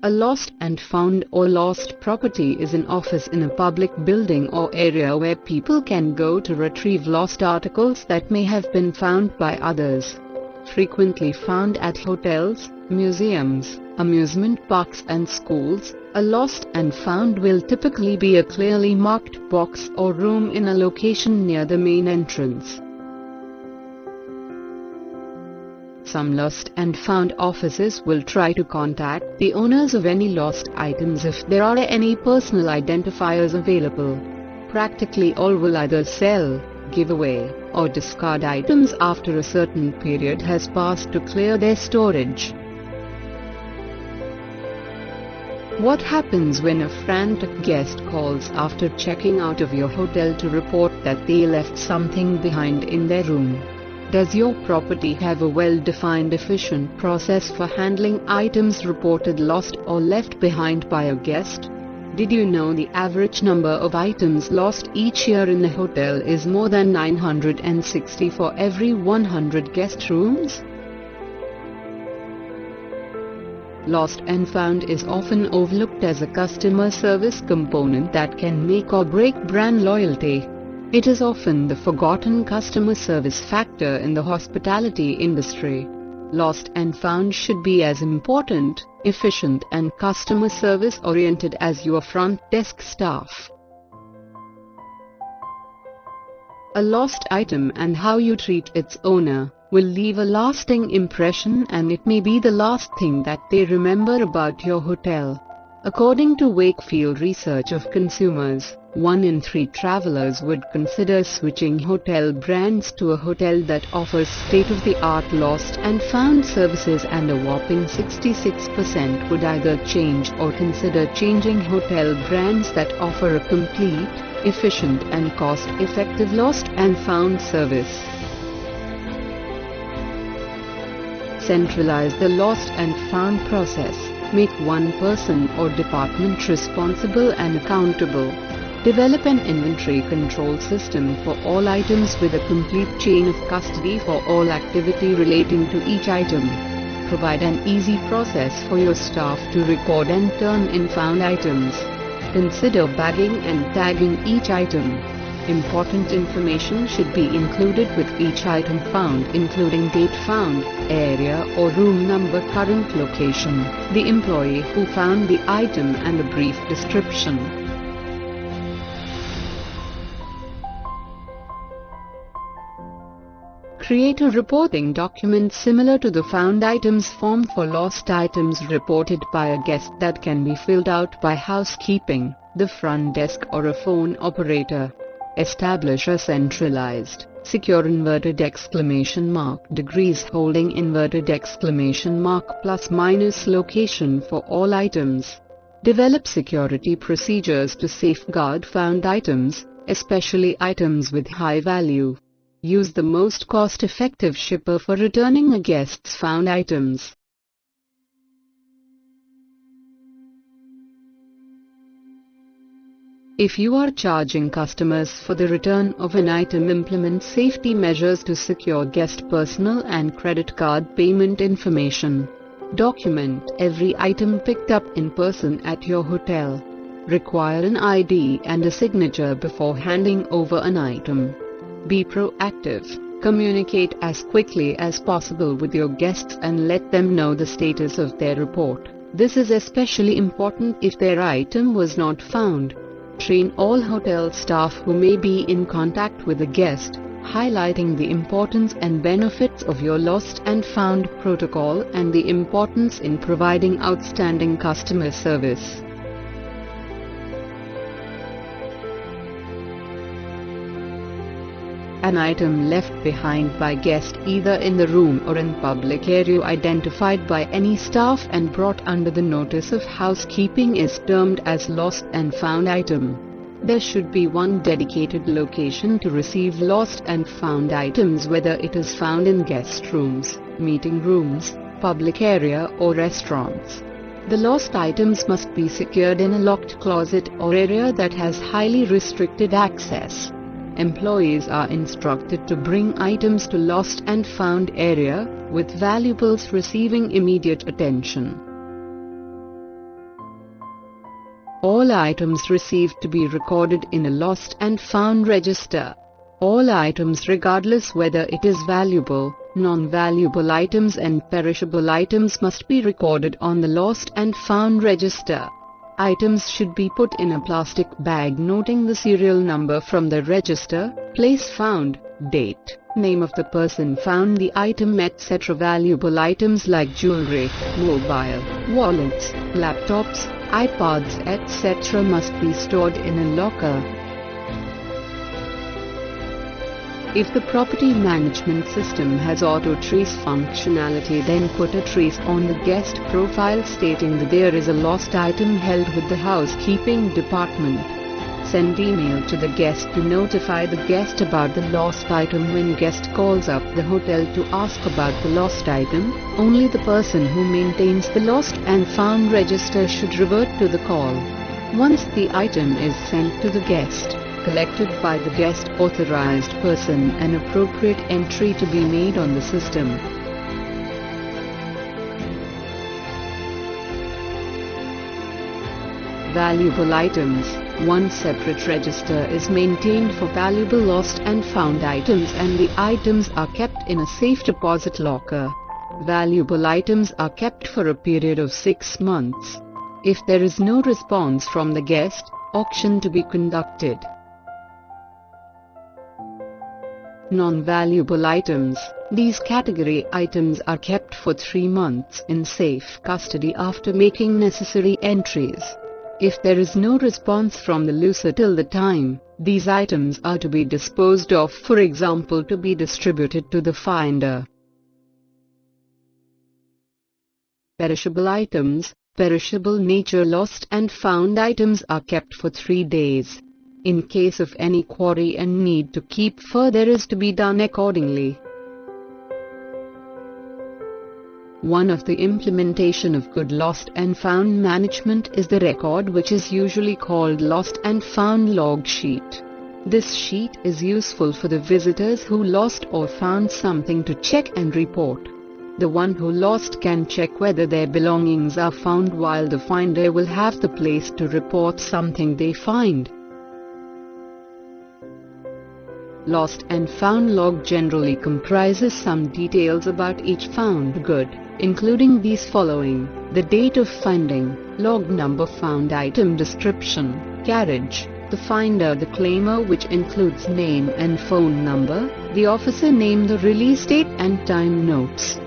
A lost and found or lost property is an office in a public building or area where people can go to retrieve lost articles that may have been found by others. Frequently found at hotels, museums, amusement parks and schools, a lost and found will typically be a clearly marked box or room in a location near the main entrance. Some lost and found offices will try to contact the owners of any lost items if there are any personal identifiers available. Practically all will either sell, give away, or discard items after a certain period has passed to clear their storage. What happens when a frantic guest calls after checking out of your hotel to report that they left something behind in their room? Does your property have a well-defined, efficient process for handling items reported lost or left behind by a guest? Did you know the average number of items lost each year in a hotel is more than 960 for every 100 guest rooms? Lost and found is often overlooked as a customer service component that can make or break brand loyalty. It is often the forgotten customer service factor in the hospitality industry. Lost and found should be as important, efficient and customer service oriented as your front desk staff. A lost item and how you treat its owner will leave a lasting impression, and it may be the last thing that they remember about your hotel. According to Wakefield research of consumers, 1 in 3 travelers would consider switching hotel brands to a hotel that offers state-of-the-art lost and found services, and a whopping 66% would either change or consider changing hotel brands that offer a complete, efficient and cost-effective lost and found service. Centralize the lost and found process. Make one person or department responsible and accountable. Develop an inventory control system for all items with a complete chain of custody for all activity relating to each item. Provide an easy process for your staff to record and turn in found items. Consider bagging and tagging each item. Important information should be included with each item found, including date found, area or room number, current location, the employee who found the item and a brief description. Create a reporting document similar to the found items form for lost items reported by a guest that can be filled out by housekeeping, the front desk or a phone operator. Establish a centralized, secure degrees holding +- location for all items. Develop security procedures to safeguard found items, especially items with high value. Use the most cost-effective shipper for returning a guest's found items. If you are charging customers for the return of an item, implement safety measures to secure guest personal and credit card payment information. Document every item picked up in person at your hotel. Require an ID and a signature before handing over an item. Be proactive. Communicate as quickly as possible with your guests and let them know the status of their report. This is especially important if their item was not found. Train all hotel staff who may be in contact with a guest, highlighting the importance and benefits of your lost and found protocol and the importance in providing outstanding customer service. An item left behind by guest either in the room or in public area identified by any staff and brought under the notice of housekeeping is termed as lost and found item. There should be one dedicated location to receive lost and found items, whether it is found in guest rooms, meeting rooms, public area or restaurants. The lost items must be secured in a locked closet or area that has highly restricted access. Employees are instructed to bring items to lost and found area, with valuables receiving immediate attention. All items received to be recorded in a lost and found register. All items regardless whether it is valuable, non-valuable items and perishable items must be recorded on the lost and found register. Items should be put in a plastic bag noting the serial number from the register, place found, date, name of the person found the item, etc. Valuable items like jewelry, mobile, wallets, laptops, iPods, etc. must be stored in a locker. If the property management system has auto trace functionality, then put a trace on the guest profile stating that there is a lost item held with the housekeeping department. Send email to the guest to notify the guest about the lost item. When guest calls up the hotel to ask about the lost item, only the person who maintains the lost and found register should revert to the call. Once the item is sent to the guest, collected by the guest authorized person, an appropriate entry to be made on the system. Valuable items. One separate register is maintained for valuable lost and found items, and the items are kept in a safe deposit locker. Valuable items are kept for a period of 6 months. If there is no response from the guest, auction to be conducted. Non-valuable items. These category items are kept for 3 months in safe custody after making necessary entries. If there is no response from the lessor till the time, these items are to be disposed of, for example to be distributed to the finder. Perishable items. Perishable nature lost and found items are kept for 3 days. In case of any quarry and need to keep further is to be done accordingly. One of the implementation of good lost and found management is the record, which is usually called lost and found log sheet. This sheet is useful for the visitors who lost or found something to check and report. The one who lost can check whether their belongings are found, while the finder will have the place to report something they find. Lost and found log generally comprises some details about each found good, including these following: the date of finding, log number, found item description, carriage, the finder, the claimer, which includes name and phone number, the officer name, the release date and time notes.